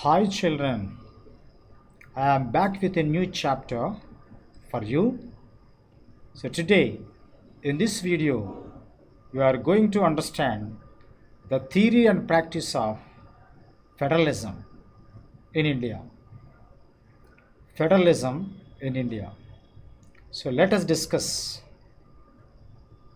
Hi children, I am back with a new chapter for you. So today in this video you are going to understand the theory and practice of federalism in India. Federalism in India. So let us discuss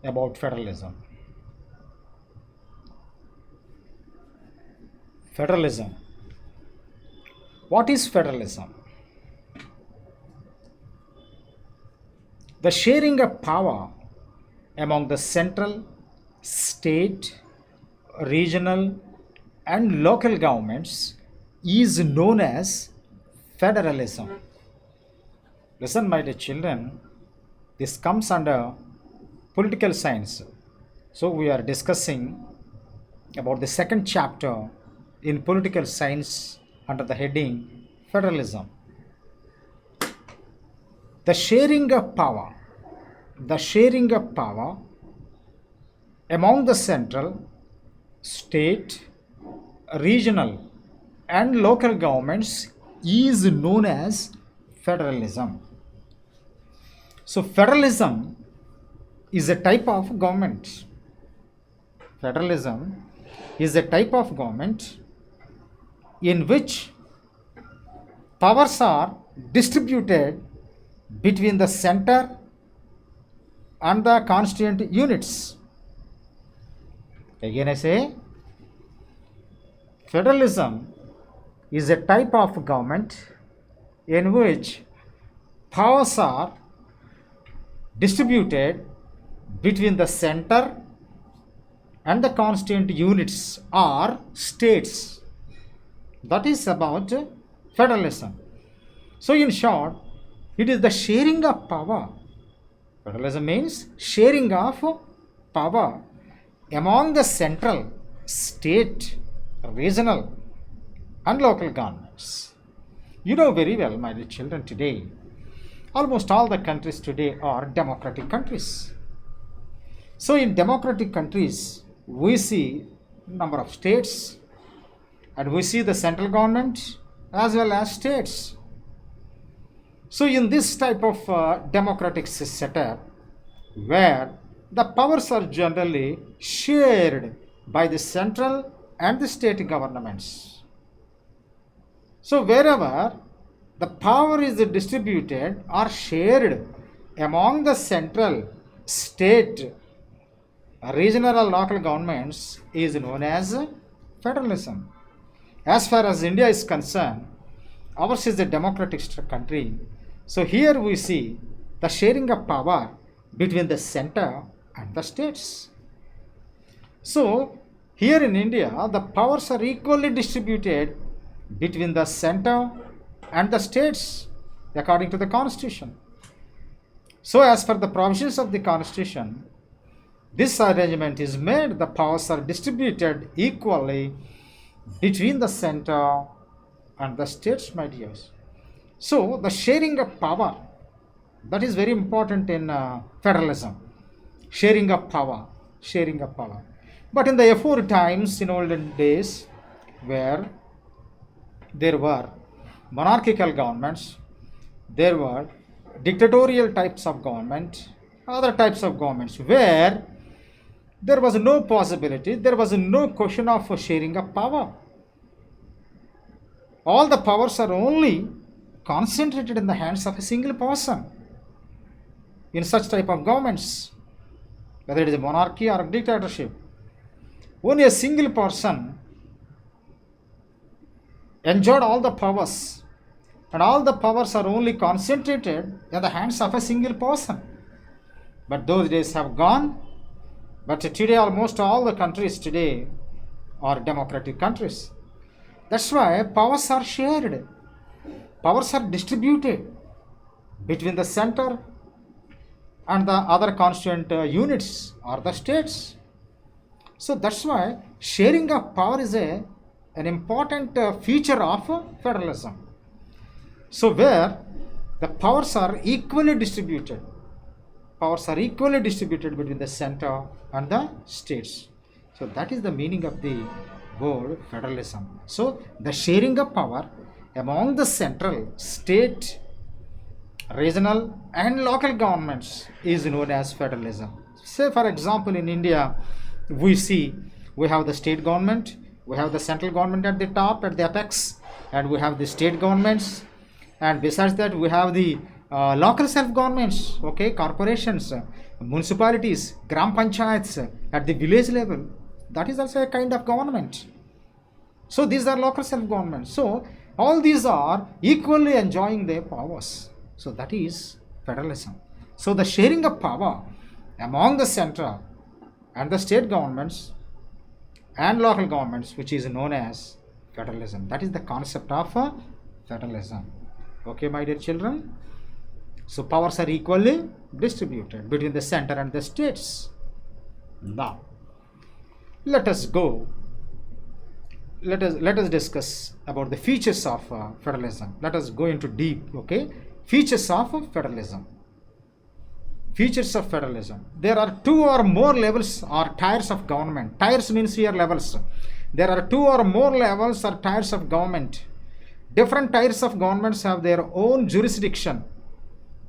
about federalism. Federalism. What is federalism? The sharing of power among the central, state, regional, and local governments is known as federalism. Listen, my dear children, this comes under political science. So, we are discussing about the second chapter in political science under the heading federalism. The sharing of power among the central, state, regional, and local governments is known as federalism. So, federalism is a type of government. Federalism is a type of government in which powers are distributed between the center and the constituent units. Again I say, federalism is a type of government in which powers are distributed between the center and the constituent units or states. That is about federalism. So in short, it is the sharing of power. Federalism means sharing of power among the central, state, regional, and local governments. You know very well, my dear children, today, almost all the countries today are democratic countries. So in democratic countries, we see number of states and we see the central government as well as states. So in this type of democratic setup, where the powers are generally shared by the central and the state governments. So wherever the power is distributed or shared among the central, state, regional or local governments is known as federalism. As far as India is concerned, ours is a democratic country. So here we see the sharing of power between the center and the states. So here in India, the powers are equally distributed between the center and the states according to the constitution. So as per the provisions of the constitution, this arrangement is made, the powers are distributed equally between the center and the states, my dears. So the sharing of power, that is very important in federalism. Sharing of power. But in the before times, in olden days, where there were monarchical governments, there were dictatorial types of government, other types of governments, where there was no possibility, there was no question of sharing of power. All the powers are only concentrated in the hands of a single person. In such type of governments, whether it is a monarchy or a dictatorship, only a single person enjoyed all the powers, and all the powers are only concentrated in the hands of a single person. But those days have gone. But today almost all the countries today are democratic countries. That's why powers are shared. Powers are distributed between the center and the other constituent units or the states. So that's why sharing of power is an important feature of federalism. So where the powers are equally distributed between the center and the states. So that is the meaning of the word federalism. So the sharing of power among the central, state, regional and local governments is known as federalism. Say for example in India, we see we have the state government, we have the central government at the top, at the apex, and we have the state governments, and besides that we have the local self governments, okay, corporations, municipalities, gram panchayats at the village level. That is also a kind of government. So these are local self governments. So all these are equally enjoying their powers. So that is federalism. So the sharing of power among the central and the state governments and local governments, which is known as federalism. That is the concept of federalism. Okay, my dear children. So powers are equally distributed between the center and the states. Now, let us go. Let us discuss about the features of federalism. Let us go into deep. Okay, features of federalism. Features of federalism. There are two or more levels or tiers of government. Tiers means here levels. There are two or more levels or tiers of government. Different tiers of governments have their own jurisdiction,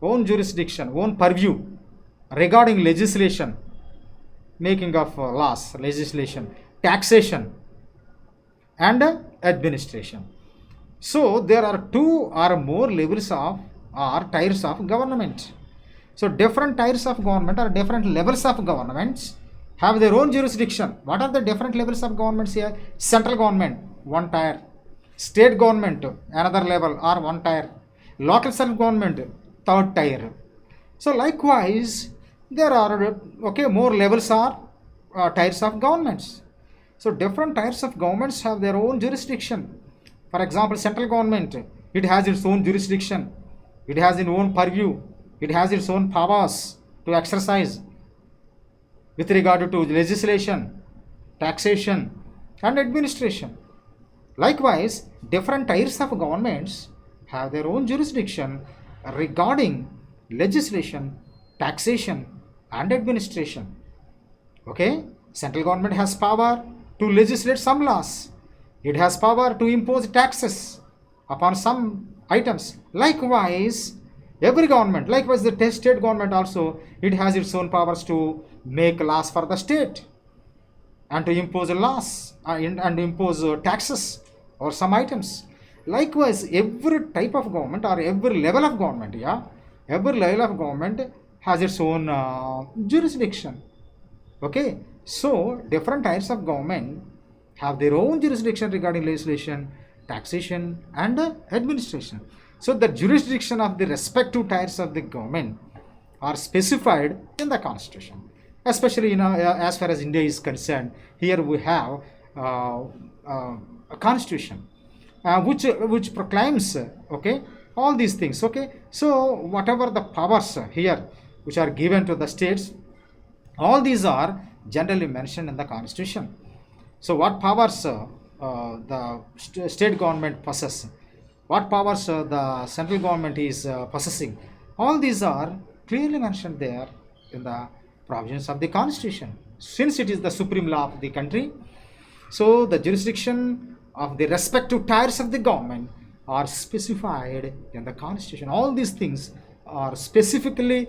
own purview regarding legislation, making of laws, legislation, taxation, and administration. So there are two or more levels of or tiers of government. So different tiers of government or different levels of governments have their own jurisdiction. What are the different levels of governments here? Central government, one tier. State government, another level or one tier. Local self government, third tier. So likewise, there are more levels or tiers of governments. So different tiers of governments have their own jurisdiction. For example, central government, it has its own jurisdiction. It has its own purview. It has its own powers to exercise with regard to legislation, taxation, and administration. Likewise, different tiers of governments have their own jurisdiction regarding legislation, taxation, and administration. Okay, central government has power to legislate some laws. It has power to impose taxes upon some items. Likewise, every government, likewise the state government also, it has its own powers to make laws for the state and to impose laws and impose taxes or some items. Likewise, every type of government or every level of government, every level of government has its own jurisdiction. Okay, so different types of government have their own jurisdiction regarding legislation, taxation, and administration. So the jurisdiction of the respective tiers of the government are specified in the constitution. Especially as far as India is concerned, here we have a constitution which proclaims all these things. So whatever the powers here which are given to the states, all these are generally mentioned in the constitution. So what powers the state government possess, what powers the central government is possessing, all these are clearly mentioned there in the provisions of the constitution. Since it is the supreme law of the country, so the jurisdiction of the respective tiers of the government are specified in the constitution. All these things are specifically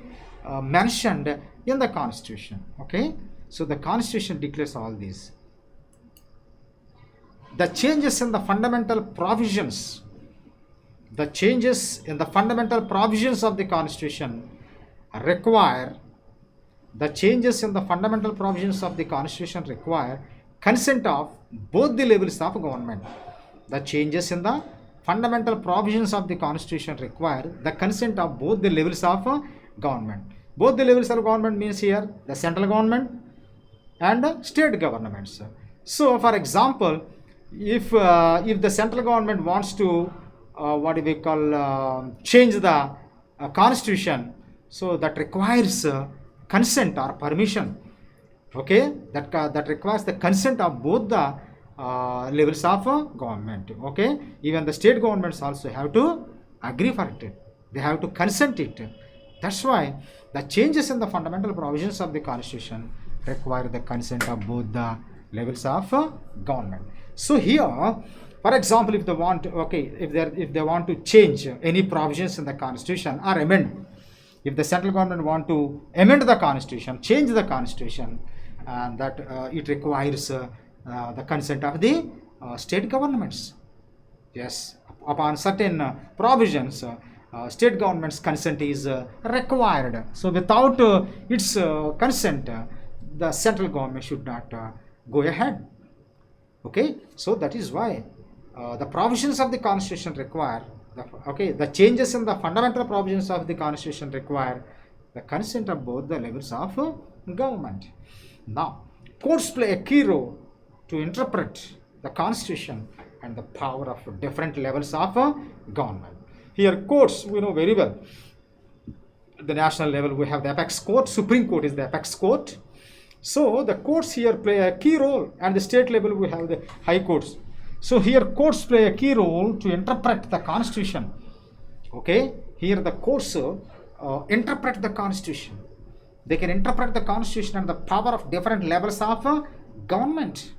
mentioned in the constitution. Okay, so the constitution declares all these. The changes in the fundamental provisions, of the constitution require consent of both the levels of government. The changes in the fundamental provisions of the constitution require the consent of both the levels of government. Both the levels of government means here the central government and state governments. So for example, if the central government wants to change the constitution, so that requires consent or permission. Okay, that requires the consent of both the levels of government. Okay, even the state governments also have to agree for it. They have to consent it. That's why the changes in the fundamental provisions of the constitution require the consent of both the levels of government. So here, for example, if they want to, okay, if they want to change any provisions in the constitution or amend, if the central government want to amend the constitution, change the constitution, and that it requires the consent of the state governments. Yes, upon certain provisions, state government's consent is required. So without its consent, the central government should not go ahead. Okay, so that is why the provisions of the constitution require the changes in the fundamental provisions of the constitution require the consent of both the levels of government. Now, courts play a key role to interpret the constitution and the power of different levels of government. Here, courts, we know very well. At the national level, we have the apex court. Supreme Court is the apex court. So the courts here play a key role, and the state level we have the high courts. So here courts play a key role to interpret the constitution. Okay, here the courts interpret the constitution. They can interpret the constitution and the power of different levels of government.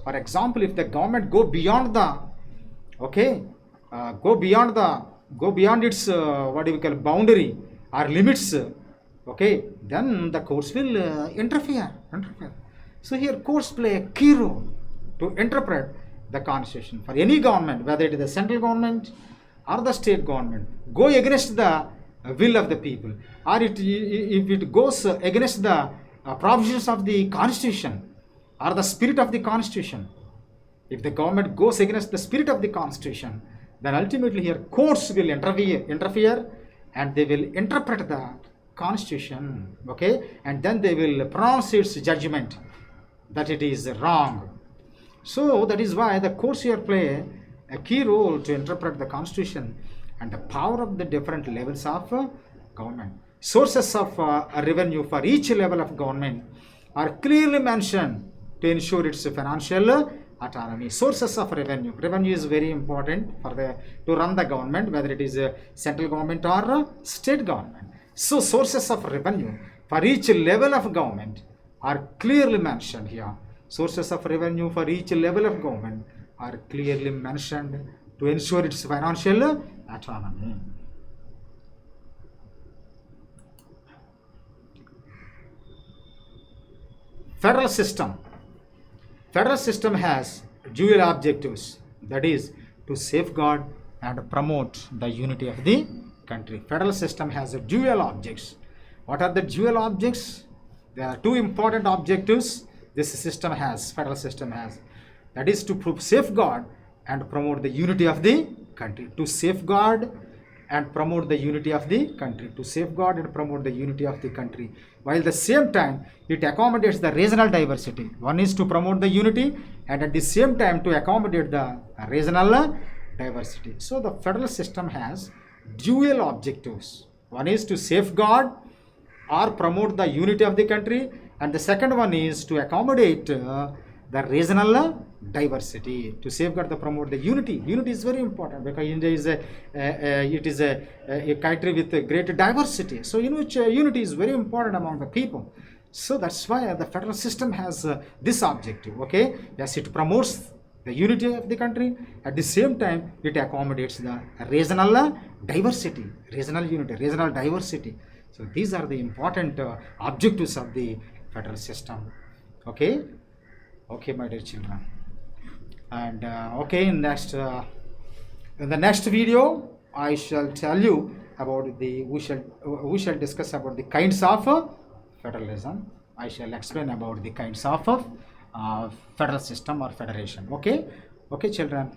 For example, if the government go beyond the go beyond its what do we call boundary or limits, then the courts will interfere. So here courts play a key role to interpret the constitution. For any government, whether it is the central government or the state government, go against the will of the people, or if it goes against the provisions of the constitution or the spirit of the constitution, if the government goes against the spirit of the constitution, then ultimately here courts will interfere and they will interpret the constitution, and then they will pronounce its judgment that it is wrong. So that is why the courts here play a key role to interpret the constitution and the power of the different levels of government. Sources of revenue for each level of government are clearly mentioned to ensure its financial autonomy. Sources of revenue. Revenue is very important to run the government, whether it is a central government or state government. So sources of revenue for each level of government are clearly mentioned here. Sources of revenue for each level of government are clearly mentioned to ensure its financial autonomy. Federal system. Federal system has dual objectives, that is to safeguard and promote the unity of the country. Federal system has dual objects. What are the dual objects? There are two important objectives this system has, federal system has. That is to safeguard and promote the unity of the country. To safeguard and promote the unity of the country. To safeguard and promote the unity of the country. While at the same time, it accommodates the regional diversity. One is to promote the unity and at the same time to accommodate the regional diversity. So the federal system has dual objectives. One is to safeguard or promote the unity of the country, and the second one is to accommodate the regional diversity, to safeguard the promote the unity. Unity is very important because India is a country with a great diversity. So in which unity is very important among the people. So that's why the federal system has this objective. Yes, it promotes the unity of the country. At the same time, it accommodates the regional diversity, regional unity, regional diversity. So these are the important objectives of the federal system. Okay, my dear children. And in the next video, I shall tell you about we shall discuss about the kinds of federalism. I shall explain about the kinds of federal system or federation. Okay, children.